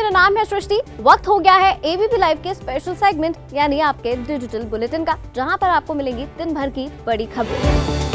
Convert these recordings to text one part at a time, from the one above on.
मेरा नाम है सृष्टि। वक्त हो गया है एबीपी लाइव के स्पेशल सेगमेंट यानी आपके डिजिटल बुलेटिन का, जहां पर आपको मिलेंगी दिन भर की बड़ी खबरें।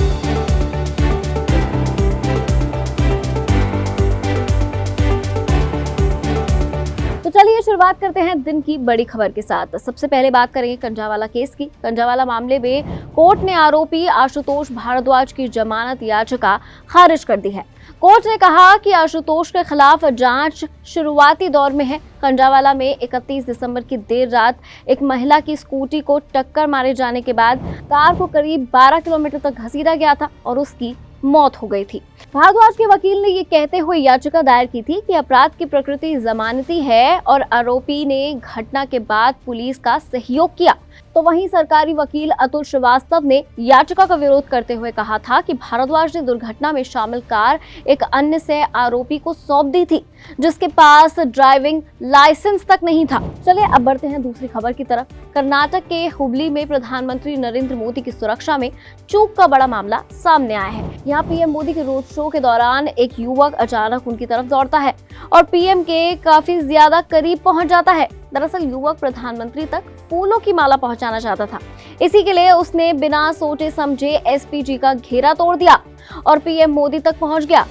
तो चलिए शुरुआत करते हैं दिन की बड़ी खबर के साथ। सबसे पहले बात करेंगे कंझावाला केस की। कंझावाला मामले में कोर्ट ने आरोपी आशुतोष भारद्वाज की जमानत याचिका खारिज कर दी है। कोर्ट ने कहा कि आशुतोष के खिलाफ जांच शुरुआती दौर में है। कंझावाला में 31 दिसंबर की देर रात एक महिला की स्कूटी को टक्कर मारे जाने के बाद कार को करीब 12 किलोमीटर तक घसीटा गया था और उसकी मौत हो गई थी। भारद्वाज के वकील ने ये कहते हुए याचिका दायर की थी कि अपराध की प्रकृति जमानती है और आरोपी ने घटना के बाद पुलिस का सहयोग किया। तो वहीं सरकारी वकील अतुल श्रीवास्तव ने याचिका का विरोध करते हुए कहा था कि भारद्वाज ने दुर्घटना में शामिल कार एक अन्य से आरोपी को सौंप दी थी, जिसके पास ड्राइविंग लाइसेंस तक नहीं था। चलिए अब बढ़ते हैं दूसरी खबर की तरफ। कर्नाटक के हुबली में प्रधानमंत्री नरेंद्र मोदी की सुरक्षा में चूक का बड़ा मामला सामने आया है। यहाँ पीएम मोदी के रोड शो के दौरान एक युवक अचानक उनकी तरफ दौड़ता है और पीएम के काफी ज्यादा करीब पहुंच जाता है। दरअसल युवक प्रधानमंत्री तक फूलों की माला पहुंचाना चाहता था। इसी के लिए उसने बिना सोचे समझे एसपीजी का घेरा तोड़ दिया और पीएम मोदी तक पहुंच गया।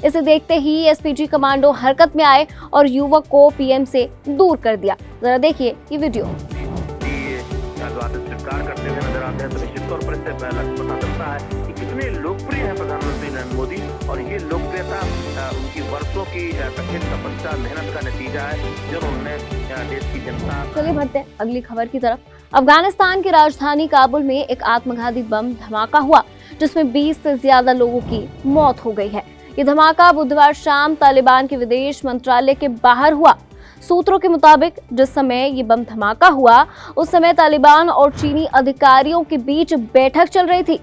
इसे देखते ही एसपीजी कमांडो हरकत में आए और युवक को पीएम से दूर कर दिया। जरा देखिए ये वीडियो। स्वीकार करते हुए नजर आते हैं तो निश्चित तौर पर इससे पता चलता है कि कितने लोकप्रिय हैं प्रधानमंत्री नरेंद्र मोदी, और ये लोकप्रियता उनकी वर्षों की कठिन तपस्या मेहनत का नतीजा है जो उन्होंने देश की जनता। चलिए बढ़ते हैं अगली खबर की तरफ। अफगानिस्तान की राजधानी काबुल में एक आत्मघाती बम धमाका हुआ जिसमें 20 से ज्यादा लोगों की मौत हो गई है। ये धमाका बुधवार शाम तालिबान के विदेश मंत्रालय के बाहर हुआ। सूत्रों के मुताबिक जिस समय ये बम धमाका हुआ उस समय तालिबान और चीनी अधिकारियों के बीच बैठक चल रही थी।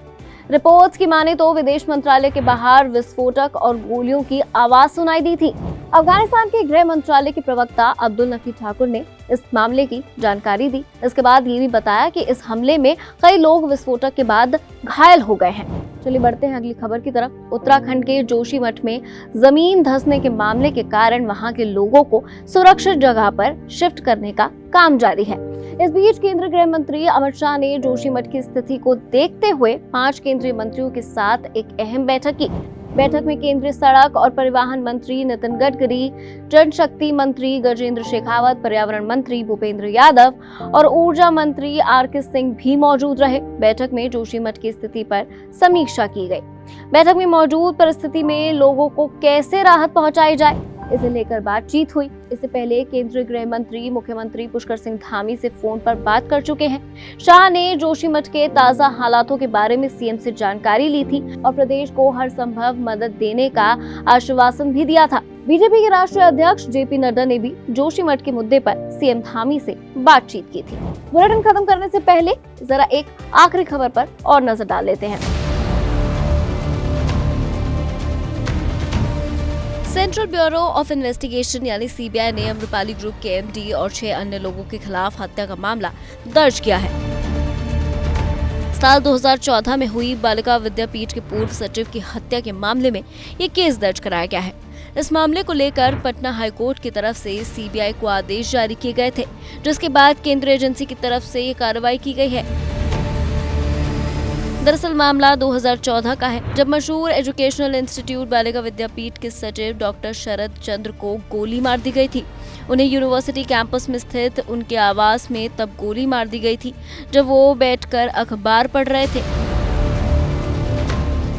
रिपोर्ट्स की माने तो विदेश मंत्रालय के बाहर विस्फोटक और गोलियों की आवाज सुनाई दी थी। अफगानिस्तान के गृह मंत्रालय के प्रवक्ता अब्दुल नफी ठाकुर ने इस मामले की जानकारी दी। इसके बाद ये भी बताया कि इस हमले में कई लोग विस्फोटक के बाद घायल हो गए हैं। चलिए बढ़ते हैं अगली खबर की तरफ। उत्तराखंड के जोशीमठ में जमीन धंसने के मामले के कारण वहां के लोगों को सुरक्षित जगह पर शिफ्ट करने का काम जारी है। इस बीच केंद्रीय गृह मंत्री अमित शाह ने जोशीमठ की स्थिति को देखते हुए 5 केंद्रीय मंत्रियों के साथ एक अहम बैठक की। बैठक में केंद्रीय सड़क और परिवहन मंत्री नितिन गडकरी, जनशक्ति मंत्री गजेंद्र शेखावत, पर्यावरण मंत्री भूपेंद्र यादव और ऊर्जा मंत्री आरके सिंह भी मौजूद रहे। बैठक में जोशीमठ की स्थिति पर समीक्षा की गई। बैठक में मौजूद परिस्थिति में लोगों को कैसे राहत पहुंचाई जाए, इसे लेकर बातचीत हुई। इससे पहले केंद्रीय गृह मंत्री मुख्यमंत्री पुष्कर सिंह धामी से फोन पर बात कर चुके हैं। शाह ने जोशीमठ के ताजा हालातों के बारे में सीएम से जानकारी ली थी और प्रदेश को हर संभव मदद देने का आश्वासन भी दिया था। बीजेपी के राष्ट्रीय अध्यक्ष जेपी नड्डा ने भी जोशीमठ के मुद्दे पर सीएम धामी से बातचीत की थी। बुलेटिन खत्म करने से पहले जरा एक आखिरी खबर पर और नजर डाल लेते हैं। सेंट्रल ब्यूरो ऑफ इन्वेस्टिगेशन यानी सीबीआई ने अम्रपाली ग्रुप के एमडी और 6 अन्य लोगों के खिलाफ हत्या का मामला दर्ज किया है। साल 2014 में हुई बालिका विद्यापीठ के पूर्व सचिव की हत्या के मामले में ये केस दर्ज कराया गया है। इस मामले को लेकर पटना हाईकोर्ट की तरफ से सीबीआई को आदेश जारी किए गए थे, जिसके बाद केंद्रीय एजेंसी की तरफ से ये कार्रवाई की गई है। दरअसल मामला 2014 का है, जब मशहूर एजुकेशनल इंस्टीट्यूट बालिका विद्यापीठ के सचिव डॉक्टर शरद चंद्र को गोली मार दी गई थी। उन्हें यूनिवर्सिटी कैंपस में स्थित उनके आवास में तब गोली मार दी गई थी जब वो बैठकर अखबार पढ़ रहे थे।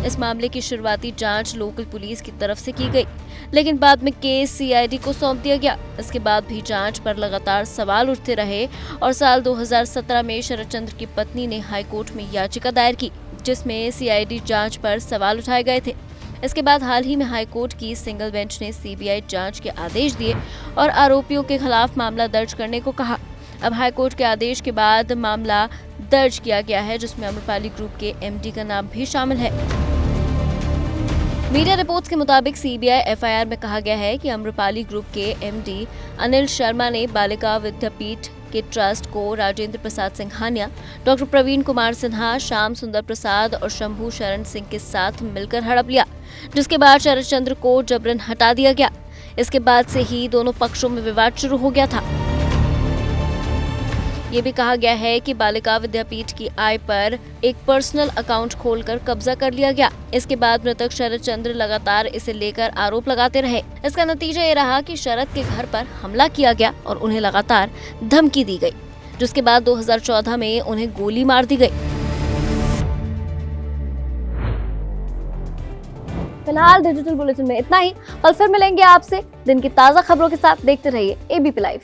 इस मामले की शुरुआती जांच लोकल पुलिस की तरफ से की गई, लेकिन बाद में केस सीआईडी को सौंप दिया गया। इसके बाद भी जांच पर लगातार सवाल उठते रहे और साल 2017 में शरद चंद्र की पत्नी ने हाईकोर्ट में याचिका दायर की, जिसमें सीआईडी जांच पर सवाल उठाए गए थे। इसके बाद हाल ही में हाईकोर्ट की सिंगल बेंच ने सीबीआई जांच के आदेश दिए और आरोपियों के खिलाफ मामला दर्ज करने को कहा। अब हाईकोर्ट के आदेश के बाद मामला दर्ज किया गया है, जिसमें अम्रपाली ग्रुप के एमडी का नाम भी शामिल है। मीडिया रिपोर्ट्स के मुताबिक सीबीआई एफआईआर में कहा गया है कि अम्रपाली ग्रुप के एमडी अनिल शर्मा ने बालिका विद्यापीठ के ट्रस्ट को राजेंद्र प्रसाद सिंघानिया, डॉक्टर प्रवीण कुमार सिन्हा, श्याम सुंदर प्रसाद और शंभू शरण सिंह के साथ मिलकर हड़प लिया, जिसके बाद शरद चंद्र को जबरन हटा दिया गया। इसके बाद से ही दोनों पक्षों में विवाद शुरू हो गया था। ये भी कहा गया है कि बालिका विद्यापीठ की आय पर एक पर्सनल अकाउंट खोलकर कब्जा कर लिया गया। इसके बाद मृतक शरद चंद्र लगातार इसे लेकर आरोप लगाते रहे। इसका नतीजा ये रहा कि शरद के घर पर हमला किया गया और उन्हें लगातार धमकी दी गई, जिसके बाद 2014 में उन्हें गोली मार दी गई। फिलहाल डिजिटल बुलेटिन में इतना ही। कल फिर मिलेंगे आपसे दिन की ताजा खबरों के साथ। देखते रहिए एबीपी लाइव।